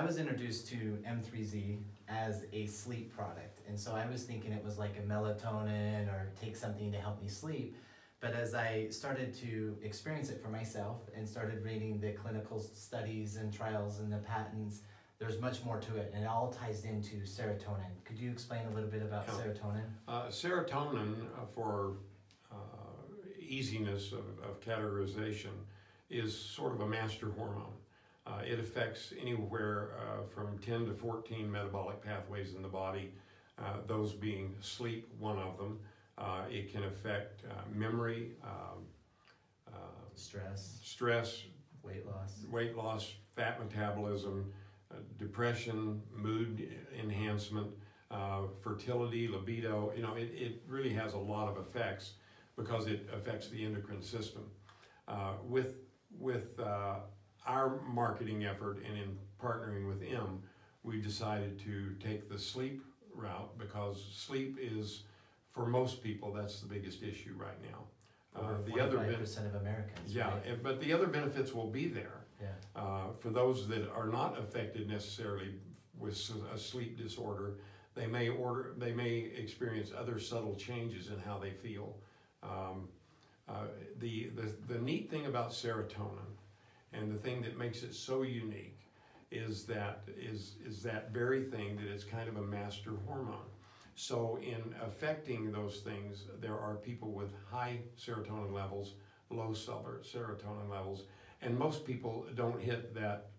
I was introduced to M3Z as a sleep product, and so I was thinking it was like a melatonin or take something to help me sleep. But as I started to experience it for myself and started reading the clinical studies and trials and the patents, there's much more to it, and it all ties into serotonin. Could you explain a little bit about serotonin? Serotonin, for easiness of categorization, is sort of a master hormone. It affects anywhere from 10 to 14 metabolic pathways in the body, those being sleep, one of them. It can affect memory, stress, weight loss, fat metabolism, depression, mood enhancement, fertility, libido. You know, it really has a lot of effects because it affects the endocrine system. With our marketing effort and in partnering with M, we decided to take the sleep route because sleep is, for most people, that's the biggest issue right now. Over 45% of Americans. Yeah, right? But the other benefits will be there. Yeah. For those that are not affected necessarily with a sleep disorder, they may experience other subtle changes in how they feel. The neat thing about serotonin, and the thing that makes it so unique, is that very thing that it's kind of a master hormone. So in affecting those things, there are people with high serotonin levels, low serotonin levels, and most people don't hit that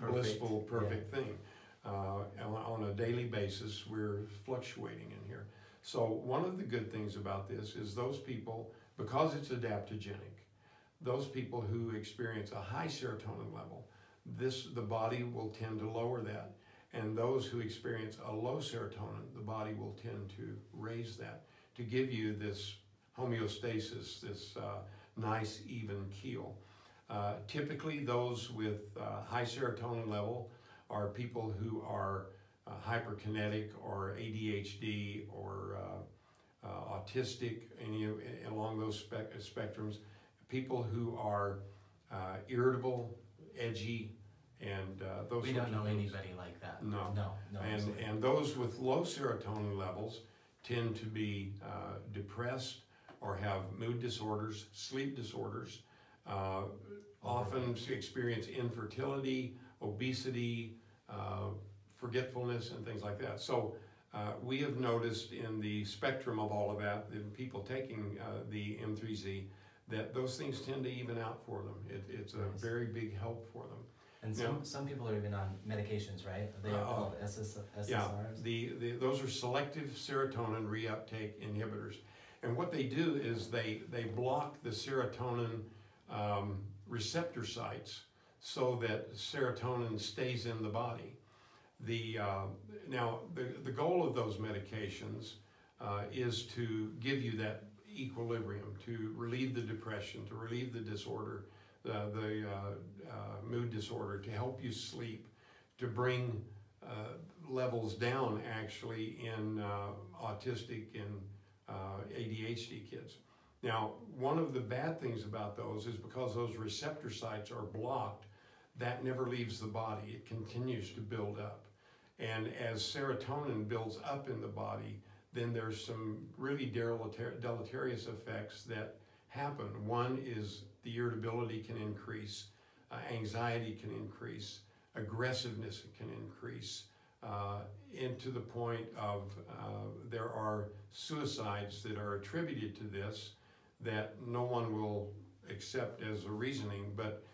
blissful, perfect thing. On a daily basis, we're fluctuating in here. So one of the good things about this is those people, because it's adaptogenic, those people who experience a high serotonin level, the body will tend to lower that. And those who experience a low serotonin, the body will tend to raise that to give you this homeostasis, this nice even keel. Typically those with high serotonin level are people who are hyperkinetic or ADHD or autistic, along those spectrums, people who are irritable, edgy, and those. We don't know anybody like that. No. And Absolutely. those with low serotonin levels tend to be depressed or have mood disorders, sleep disorders, often experience infertility, obesity, forgetfulness, and things like that. So we have noticed in the spectrum of all of that, in people taking the M3Z, that those things tend to even out for them. It's a very big help for them. And some people are even on medications, right? They are called SSRIs. Yeah, those are selective serotonin reuptake inhibitors. And what they do is they block the serotonin receptor sites so that serotonin stays in the body. Now, the goal of those medications is to give you that equilibrium, to relieve the depression, to relieve the disorder, the mood disorder, to help you sleep, to bring levels down actually in autistic and ADHD kids. Now, one of the bad things about those is because those receptor sites are blocked, that never leaves the body. It continues to build up. And as serotonin builds up in the body, then there's some really deleterious effects that happen. One is the irritability can increase, anxiety can increase, aggressiveness can increase, into the point of there are suicides that are attributed to this that no one will accept as a reasoning, but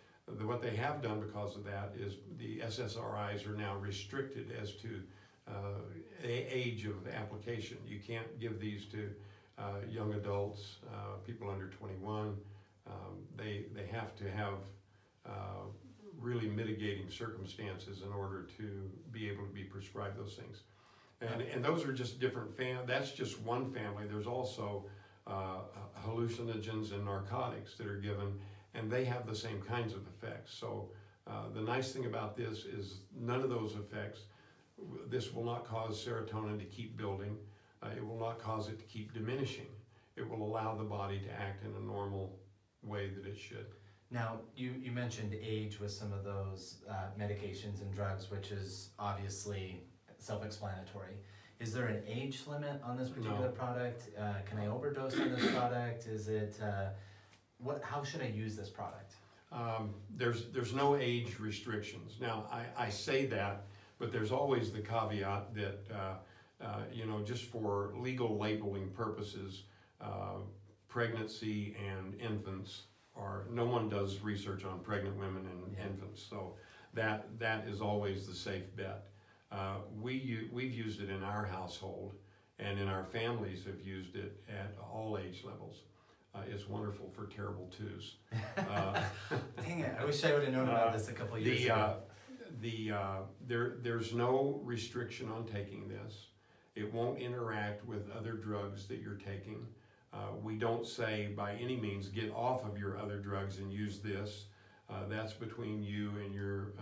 what they have done because of that is the SSRIs are now restricted as to age of application. You can't give these to young adults, people under 21. They have to have really mitigating circumstances in order to be able to be prescribed those things. And those are just different that's just one family. There's also hallucinogens and narcotics that are given, and they have the same kinds of effects. So the nice thing about this is none of those effects. This will not cause serotonin to keep building. It will not cause it to keep diminishing. It will allow the body to act in a normal way that it should. Now, you mentioned age with some of those medications and drugs, which is obviously self-explanatory. Is there an age limit on this particular product? Can I overdose on this product? Is it, how should I use this product? There's no age restrictions. Now, I say that, but there's always the caveat that, you know, just for legal labeling purposes, pregnancy and infants no one does research on pregnant women and infants, so that is always the safe bet. We've used it in our household, and in our families have used it at all age levels. It's wonderful for terrible twos. Dang it, I wish I would have known about this a couple of years ago. There's no restriction on taking this. It won't interact with other drugs that you're taking. We don't say by any means get off of your other drugs and use this. That's between you and your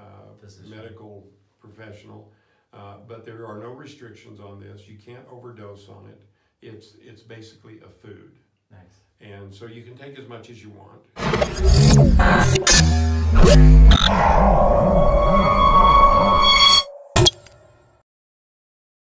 medical professional. But there are no restrictions on this. You can't overdose on it. It's basically a food. Nice. And so you can take as much as you want.